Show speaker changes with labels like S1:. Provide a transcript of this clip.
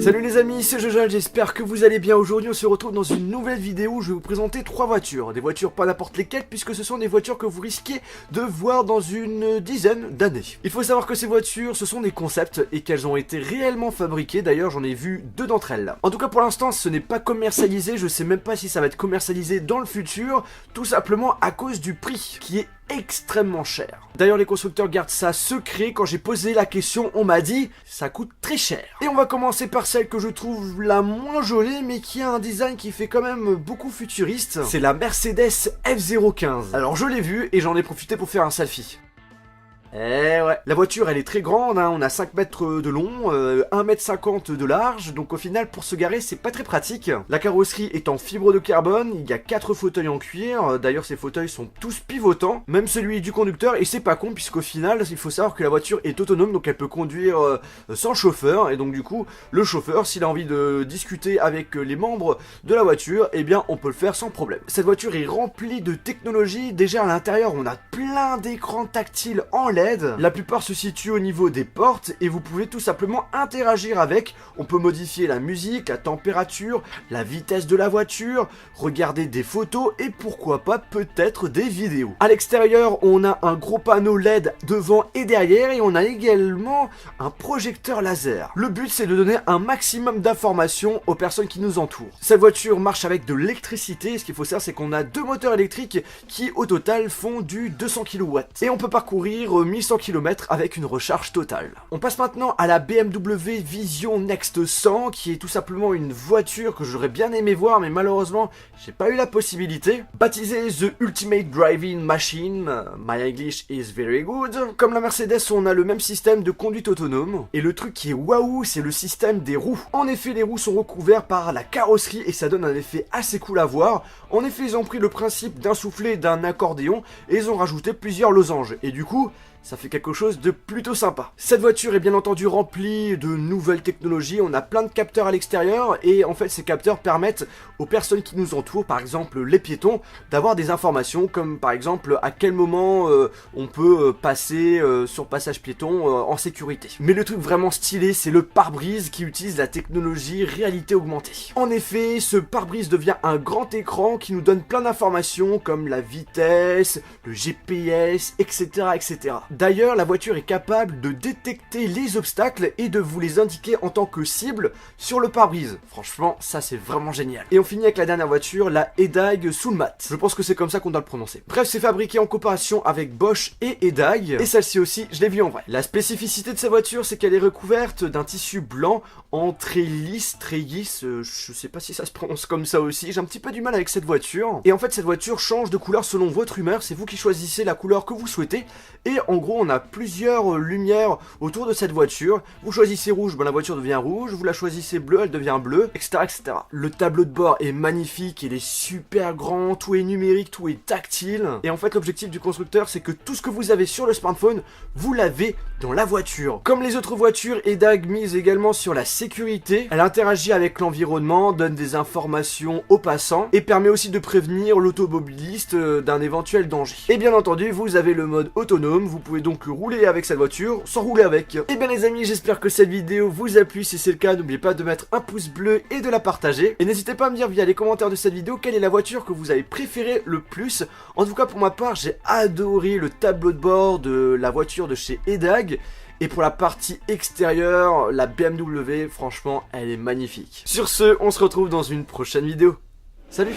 S1: Salut les amis, c'est Jojo, j'espère que vous allez bien. Aujourd'hui on se retrouve dans une nouvelle vidéo où je vais vous présenter 3 voitures. Des voitures pas n'importe lesquelles puisque ce sont des voitures que vous risquez de voir dans une dizaine d'années. Il faut savoir que ces voitures ce sont des concepts et qu'elles ont été réellement fabriquées. D'ailleurs j'en ai vu 2 d'entre elles. En tout cas pour l'instant ce n'est pas commercialisé, je sais même pas si ça va être commercialisé dans le futur. Tout simplement à cause du prix qui est extrêmement cher. D'ailleurs les constructeurs gardent ça secret. Quand j'ai posé la question on m'a dit ça coûte très cher. Et on va commencer par celle que je trouve la moins jolie mais qui a un design qui fait quand même beaucoup futuriste. C'est la Mercedes F015. Alors je l'ai vue et j'en ai profité pour faire un selfie. Eh ouais. La voiture elle est très grande, hein. On a 5 mètres de long, 1,50 m de large, donc au final pour se garer c'est pas très pratique. La carrosserie est en fibre de carbone, il y a 4 fauteuils en cuir, d'ailleurs ces fauteuils sont tous pivotants, même celui du conducteur, et c'est pas con puisqu'au final il faut savoir que la voiture est autonome, donc elle peut conduire sans chauffeur, et donc du coup le chauffeur s'il a envie de discuter avec les membres de la voiture, eh bien on peut le faire sans problème. Cette voiture est remplie de technologie, déjà à l'intérieur on a plein d'écrans tactiles en LED. La plupart se situent au niveau des portes et vous pouvez tout simplement interagir avec. On peut modifier la musique, la température, la vitesse de la voiture, regarder des photos et pourquoi pas peut-être des vidéos. À l'extérieur, on a un gros panneau LED devant et derrière et on a également un projecteur laser. Le but c'est de donner un maximum d'informations aux personnes qui nous entourent. Cette voiture marche avec de l'électricité. Ce qu'il faut savoir c'est qu'on a 2 moteurs électriques qui au total font du 200 kW. Et on peut parcourir 1100 km avec une recharge totale. On passe maintenant à la BMW Vision Next 100 qui est tout simplement une voiture que j'aurais bien aimé voir mais malheureusement j'ai pas eu la possibilité. Baptisée The Ultimate Driving Machine, my English is very good. Comme la Mercedes on a le même système de conduite autonome et le truc qui est waouh c'est le système des roues. En effet les roues sont recouvertes par la carrosserie et ça donne un effet assez cool à voir. En effet ils ont pris le principe d'un soufflet d'un accordéon et ils ont rajouté plusieurs losanges et du coup ça fait quelque chose de plutôt sympa. Cette voiture est bien entendu remplie de nouvelles technologies, on a plein de capteurs à l'extérieur et en fait ces capteurs permettent aux personnes qui nous entourent, par exemple les piétons, d'avoir des informations comme par exemple à quel moment on peut passer sur passage piéton en sécurité. Mais le truc vraiment stylé c'est le pare-brise qui utilise la technologie réalité augmentée. En effet ce pare-brise devient un grand écran qui nous donne plein d'informations comme la vitesse, le GPS, etc. etc. D'ailleurs, la voiture est capable de détecter les obstacles et de vous les indiquer en tant que cible sur le pare-brise. Franchement, ça c'est vraiment génial. Et on finit avec la dernière voiture, la EDAG Soulmat. Je pense que c'est comme ça qu'on doit le prononcer. Bref, c'est fabriqué en coopération avec Bosch et EDAG. Et celle-ci aussi, je l'ai vue en vrai. La spécificité de cette voiture, c'est qu'elle est recouverte d'un tissu blanc en trélisse, je sais pas si ça se prononce comme ça aussi. J'ai un petit peu du mal avec cette voiture. Et en fait, cette voiture change de couleur selon votre humeur. C'est vous qui choisissez la couleur que vous souhaitez. Et en gros, on a plusieurs lumières autour de cette voiture. Vous choisissez rouge, ben la voiture devient rouge. Vous la choisissez bleue, elle devient bleue, etc., etc. Le tableau de bord est magnifique, il est super grand, tout est numérique, tout est tactile. Et en fait, l'objectif du constructeur, c'est que tout ce que vous avez sur le smartphone, vous l'avez dans la voiture. Comme les autres voitures, EDAG mise également sur la sécurité. Elle interagit avec l'environnement, donne des informations aux passants et permet aussi de prévenir l'automobiliste d'un éventuel danger. Et bien entendu, vous avez le mode autonome. Vous pouvez donc rouler avec cette voiture sans rouler avec. Et bien les amis, j'espère que cette vidéo vous a plu. Si c'est le cas, n'oubliez pas de mettre un pouce bleu et de la partager. Et n'hésitez pas à me dire via les commentaires de cette vidéo quelle est la voiture que vous avez préférée le plus. En tout cas pour ma part, j'ai adoré le tableau de bord de la voiture de chez EDAG. Et pour la partie extérieure, la BMW, franchement, elle est magnifique. Sur ce, on se retrouve dans une prochaine vidéo. Salut!